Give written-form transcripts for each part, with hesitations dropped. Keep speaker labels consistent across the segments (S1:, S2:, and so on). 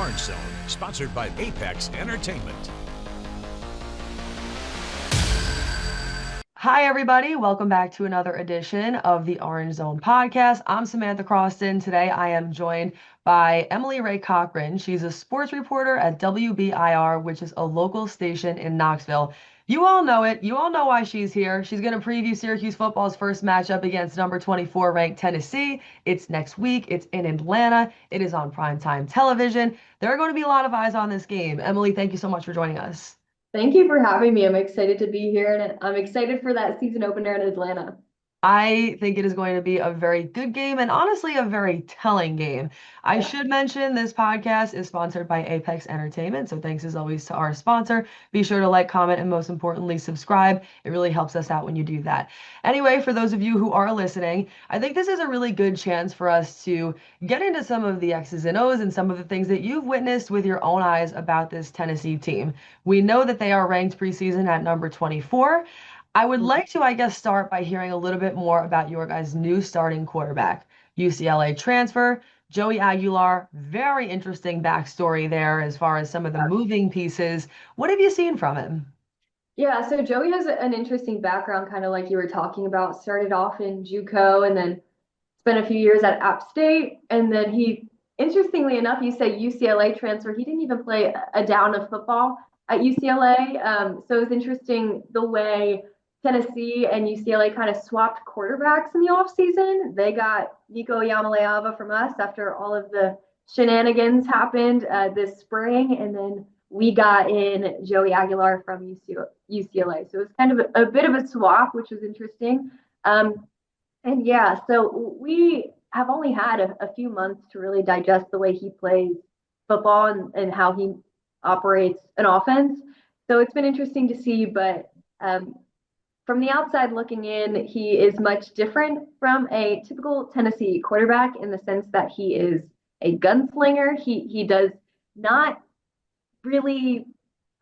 S1: Orange Zone, sponsored by Apex Entertainment.
S2: Hi, everybody. Welcome back to another edition of the Orange Zone podcast. I'm Samantha Croston. Today, I am joined by Emilie Rae Cochrane. She's a sports reporter at WBIR, which is a local station in Knoxville. You all know it. You all know why she's here. She's going to preview Syracuse football's first matchup against number 24 ranked Tennessee. It's next week. It's in Atlanta. It is on primetime television. There are going to be a lot of eyes on this game. Emilie, thank you so much for joining us.
S3: Thank you for having me. I'm excited to be here and I'm excited for that season opener in Atlanta.
S2: I think it is going to be a very good game and honestly a very telling game. I
S3: Yeah.
S2: should mention this podcast is sponsored by Apex Entertainment, so thanks as always to our sponsor. Be sure to like, comment, and most importantly, subscribe. It really helps us out when you do that. Anyway, for those of you who are listening, I think this is a really good chance for us to get into some of the X's and O's and some of the things that you've witnessed with your own eyes about this Tennessee team. We know that they are ranked preseason at number 24. I would like to, I guess, start by hearing a little bit more about your guys' new starting quarterback, UCLA transfer, Joey Aguilar. Very interesting backstory there as far as some of the moving pieces. What have you seen from him?
S3: Yeah, so Joey has an interesting background, kind of like you were talking about. Started off in JUCO and then spent a few years at App State. And then interestingly enough, you say UCLA transfer. He didn't even play a down of football at UCLA. So it's interesting the way Tennessee and UCLA kind of swapped quarterbacks in the offseason. They got Nico Yamaleava from us after all of the shenanigans happened this spring. And then we got in Joey Aguilar from UCLA. So it was kind of a bit of a swap, which was interesting. And yeah, so we have only had a few months to really digest the way he plays football and how he operates an offense. So it's been interesting to see, but from the outside looking in, he is much different from a typical Tennessee quarterback in the sense that he is a gunslinger. He does not really,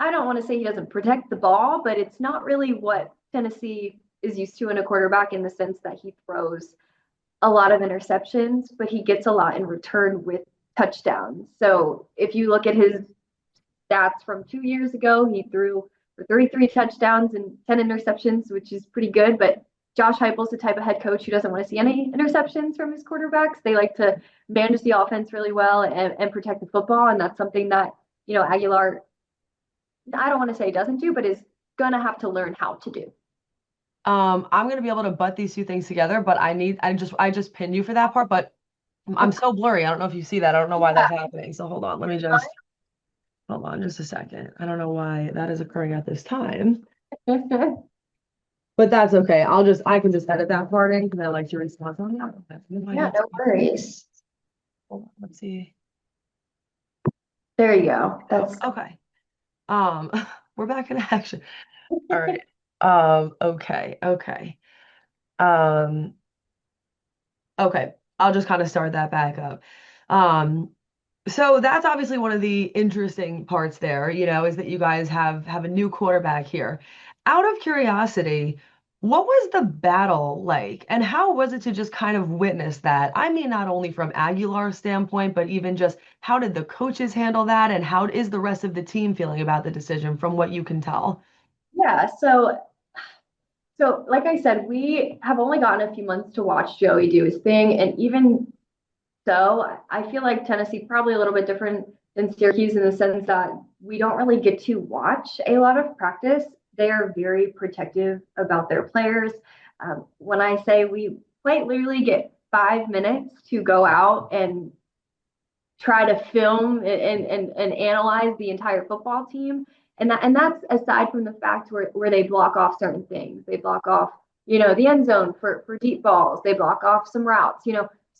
S3: I don't want to say he doesn't protect the ball, but it's not really what Tennessee is used to in a quarterback in the sense that he throws a lot of interceptions, but he gets a lot in return with touchdowns. So if you look at his stats from 2 years ago, he threw for 33 touchdowns and 10 interceptions, which is pretty good. But Josh Heupel's the type of head coach who doesn't want to see any interceptions from his quarterbacks. They like to manage the offense really well and protect the football. And that's something that, Aguilar, I don't want to say doesn't do, but is going to have to learn how to do.
S2: I'm gonna be able to butt these two things together, but I just pinned you for that part, but I'm so blurry. I don't know if you see that. I don't know why that's happening. So hold on. Hold on just a second. I don't know why that is occurring at this time, but that's okay. I can just edit that part in because I like your response on that.
S3: Yeah, no worries.
S2: Hold on, let's see.
S3: There you go. That's
S2: Okay. Um, we're back in action. All right. Okay. Um, okay. I'll just kind of start that back up. Um, So that's obviously one of the interesting parts there, is that you guys have a new quarterback here. Out of curiosity, what was the battle like, and how was it to just kind of witness that? I mean, not only from Aguilar's standpoint, but even just how did the coaches handle that, and how is the rest of the team feeling about the decision from what you can tell?
S3: yeah. So like I said, we have only gotten a few months to watch Joey do his thing, and even so, I feel like Tennessee probably a little bit different than Syracuse in the sense that we don't really get to watch a lot of practice. They are very protective about their players. When I say we quite literally get 5 minutes to go out and try to film and analyze the entire football team. And that's aside from the fact where they block off certain things. They block off, the end zone for deep balls. They block off some routes.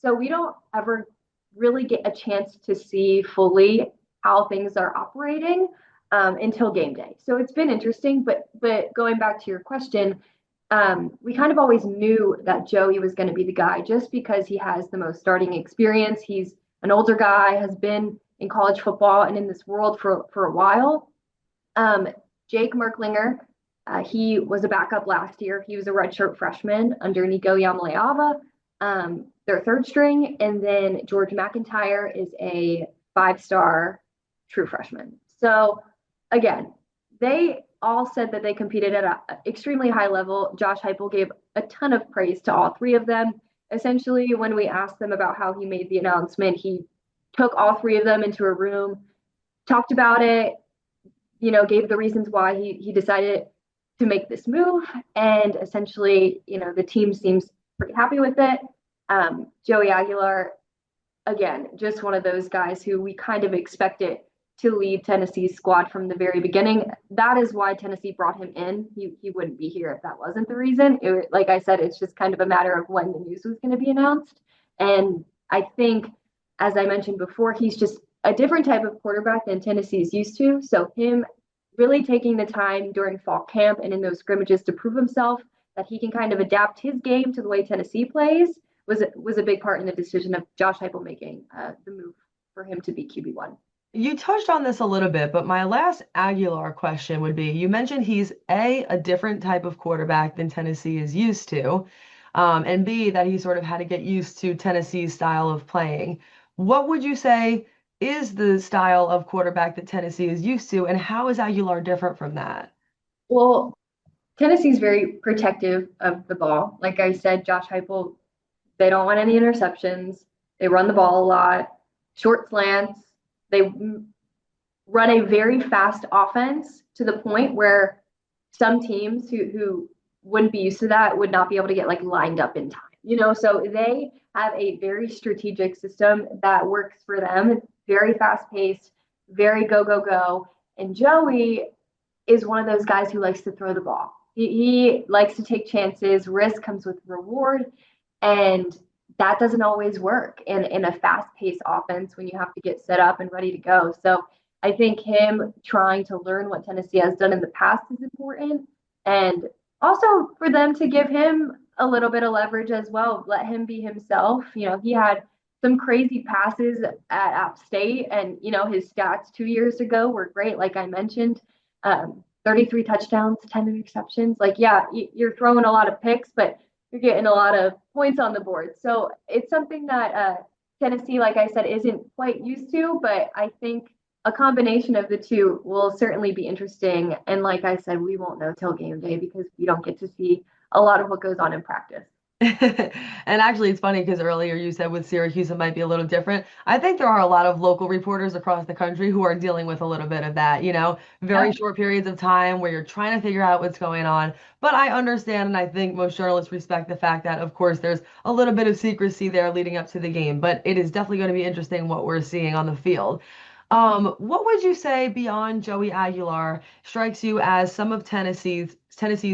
S3: So we don't ever really get a chance to see fully how things are operating until game day. So it's been interesting, but going back to your question, we kind of always knew that Joey was going to be the guy just because he has the most starting experience. He's an older guy, has been in college football and in this world for a while. Jake Merklinger, he was a backup last year. He was a redshirt freshman under Nico Yamaleava, their third string. And then George McIntyre is a five-star true freshman. So again, they all said that they competed at an extremely high level. Josh Heupel gave a ton of praise to all three of them. Essentially, when we asked them about how he made the announcement, he took all three of them into a room, talked about it, gave the reasons why he decided to make this move. And essentially, the team seems pretty happy with it. Joey Aguilar, again, just one of those guys who we kind of expected to lead Tennessee's squad from the very beginning. That is why Tennessee brought him in. He wouldn't be here if that wasn't the reason. Like I said, it's just kind of a matter of when the news was going to be announced. And I think, as I mentioned before, he's just a different type of quarterback than Tennessee's used to. So him really taking the time during fall camp and in those scrimmages to prove himself that he can kind of adapt his game to the way Tennessee plays was a big part in the decision of Josh Heupel making the move for him to be QB1.
S2: You touched on this a little bit, but my last Aguilar question would be, you mentioned he's a different type of quarterback than Tennessee is used to, and B, that he sort of had to get used to Tennessee's style of playing. What would you say is the style of quarterback that Tennessee is used to, and how is Aguilar different from that?
S3: Well, Tennessee's very protective of the ball. Like I said, Josh Heupel, they don't want any interceptions. They run the ball a lot, short slants. They run a very fast offense to the point where some teams who wouldn't be used to that would not be able to get like lined up in time. So they have a very strategic system that works for them. It's very fast paced, very go, go, go. And Joey is one of those guys who likes to throw the ball. He likes to take chances. Risk comes with reward. And that doesn't always work in a fast-paced offense when you have to get set up and ready to go. So I think him trying to learn what Tennessee has done in the past is important. And also for them to give him a little bit of leverage as well, let him be himself. He had some crazy passes at App State, and, his stats 2 years ago were great, like I mentioned. 33 touchdowns, 10 interceptions. Like, yeah, you're throwing a lot of picks, but you're getting a lot of points on the board. So it's something that Tennessee, like I said, isn't quite used to, but I think a combination of the two will certainly be interesting. And like I said, we won't know till game day because we don't get to see a lot of what goes on in practice.
S2: And actually, it's funny because earlier you said with Syracuse it might be a little different. I think there are a lot of local reporters across the country who are dealing with a little bit of that, very short periods of time where you're trying to figure out what's going on. But I understand, and I think most journalists respect the fact that, of course, there's a little bit of secrecy there leading up to the game. But it is definitely going to be interesting what we're seeing on the field. What would you say beyond Joey Aguilar strikes you as some of Tennessee's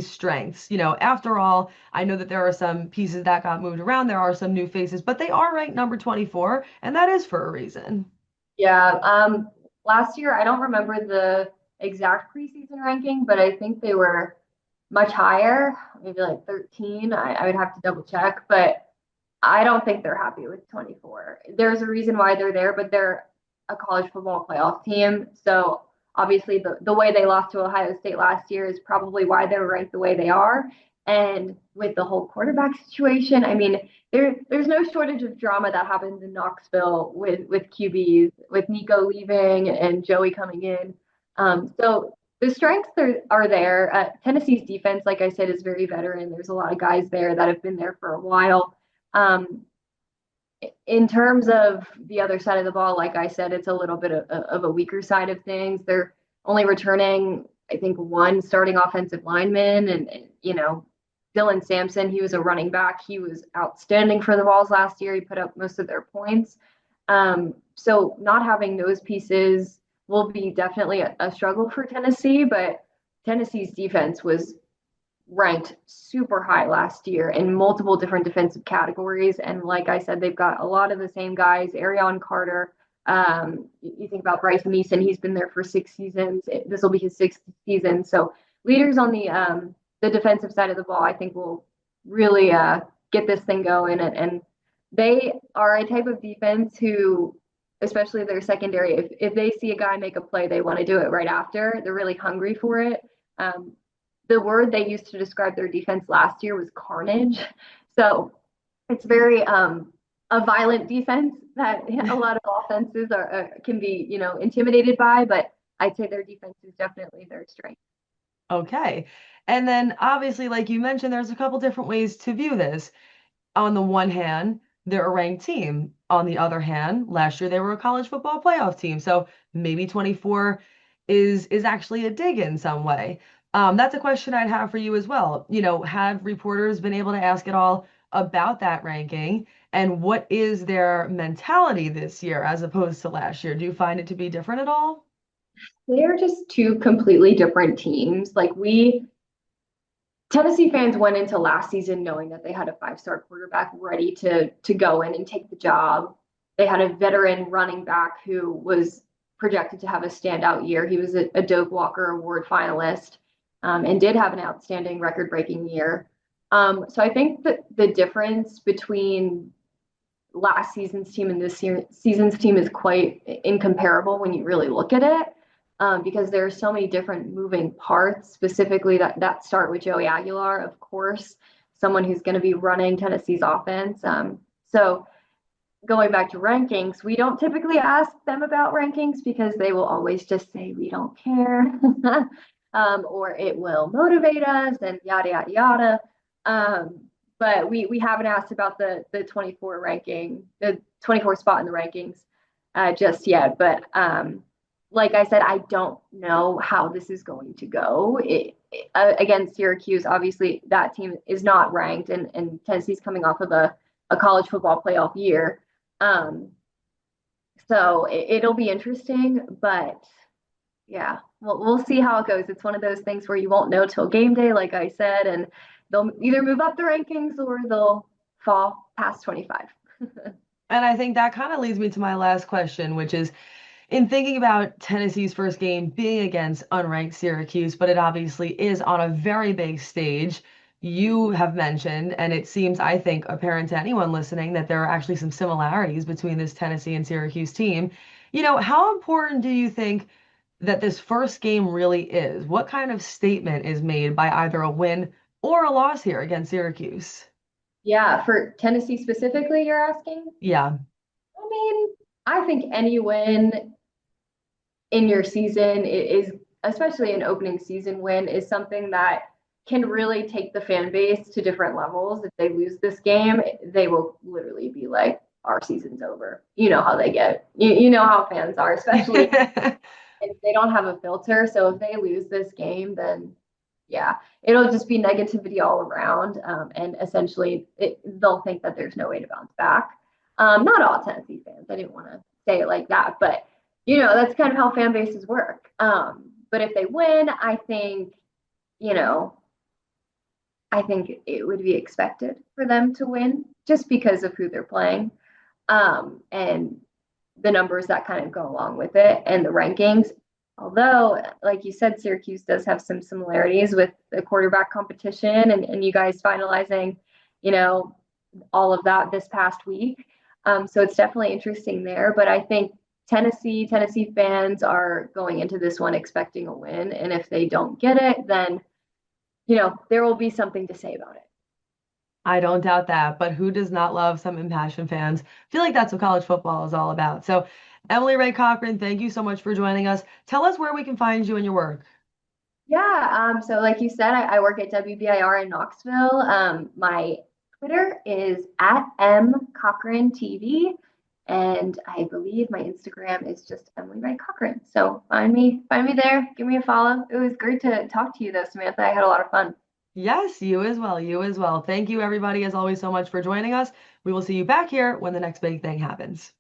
S2: strengths? After all, I know that there are some pieces that got moved around. There are some new faces, but they are ranked number 24, and that is for a reason.
S3: Yeah. Last year, I don't remember the exact preseason ranking, but I think they were much higher, maybe like 13. I would have to double check, but I don't think they're happy with 24. There's a reason why they're there, but they're a college football playoff team. So obviously the way they lost to Ohio State last year is probably why they're ranked the way they are. And with the whole quarterback situation, I mean, there's no shortage of drama that happens in Knoxville with QBs, with Nico leaving and Joey coming in. So the strengths are there. Tennessee's defense, like I said, is very veteran. There's a lot of guys there that have been there for a while. In terms of the other side of the ball, like I said, it's a little bit of a weaker side of things. They're only returning, I think, one starting offensive lineman, and Dylan Sampson, he was a running back. He was outstanding for the Vols last year. He put up most of their points. So not having those pieces will be definitely a struggle for Tennessee, but Tennessee's defense was ranked super high last year in multiple different defensive categories. And like I said, they've got a lot of the same guys. Arion Carter, you think about Bryce Neeson, he's been there for 6 seasons. This will be his 6th season. So leaders on the defensive side of the ball, I think will really get this thing going. And they are a type of defense who, especially their secondary, if they see a guy make a play, they want to do it right after. They're really hungry for it. The word they used to describe their defense last year was carnage. So it's very a violent defense that a lot of offenses can be, intimidated by, but I'd say their defense is definitely their strength.
S2: Okay. And then obviously, like you mentioned, there's a couple different ways to view this. On the one hand, they're a ranked team. On the other hand, last year they were a college football playoff team. So maybe 24 is actually a dig in some way. That's a question I'd have for you as well. Have reporters been able to ask at all about that ranking? And what is their mentality this year as opposed to last year? Do you find it to be different at all?
S3: They're just two completely different teams. Tennessee fans went into last season knowing that they had a five-star quarterback ready to go in and take the job. They had a veteran running back who was projected to have a standout year. He was a Doak Walker Award finalist, and did have an outstanding record-breaking year. So I think that the difference between last season's team and this season's team is quite incomparable when you really look at it, because there are so many different moving parts, specifically that start with Joey Aguilar, of course, someone who's going to be running Tennessee's offense. So going back to rankings, we don't typically ask them about rankings because they will always just say we don't care, or it will motivate us and yada yada yada. But we haven't asked about the 24 ranking, the 24 spot in the rankings just yet. But like I said, I don't know how this is going to go. Against Syracuse, obviously that team is not ranked, and Tennessee's coming off of a college football playoff year. So it'll be interesting, but yeah, we'll see how it goes. It's one of those things where you won't know till game day, like I said, and they'll either move up the rankings or they'll fall past 25.
S2: And I think that kind of leads me to my last question, which is in thinking about Tennessee's first game being against unranked Syracuse, but it obviously is on a very big stage. You have mentioned, and it seems, I think, apparent to anyone listening, that there are actually some similarities between this Tennessee and Syracuse team. How important do you think that this first game really is? What kind of statement is made by either a win or a loss here against Syracuse?
S3: Yeah, for Tennessee specifically, you're asking?
S2: Yeah.
S3: I mean, I think any win in your season is, especially an opening season win, is something that can really take the fan base to different levels. If they lose this game, they will literally be like, our season's over. You know how they get. You know how fans are, especially if they don't have a filter. So if they lose this game, then yeah, it'll just be negativity all around. And essentially, they'll think that there's no way to bounce back. Not all Tennessee fans. I didn't want to say it like that, but that's kind of how fan bases work. But if they win, you know, I think it would be expected for them to win just because of who they're playing, and the numbers that kind of go along with it and the rankings. Although, like you said, Syracuse does have some similarities with the quarterback competition and you guys finalizing, all of that this past week. So it's definitely interesting there. But I think Tennessee fans are going into this one expecting a win. And if they don't get it, then, there will be something to say about it.
S2: I don't doubt that, but who does not love some impassioned fans? I feel like that's what college football is all about. So, Emilie Rae Cochrane, thank you so much for joining us. Tell us where we can find you and your work.
S3: Yeah, so like you said, I work at WBIR in Knoxville. My Twitter is at @MCochraneTV, and I believe my Instagram is just Emilie Rae Cochrane. So find me there, give me a follow. It was great to talk to you though, Samantha. I had a lot of fun.
S2: Yes, you as well. You as well. Thank you, everybody, as always, so much for joining us. We will see you back here when the next big thing happens.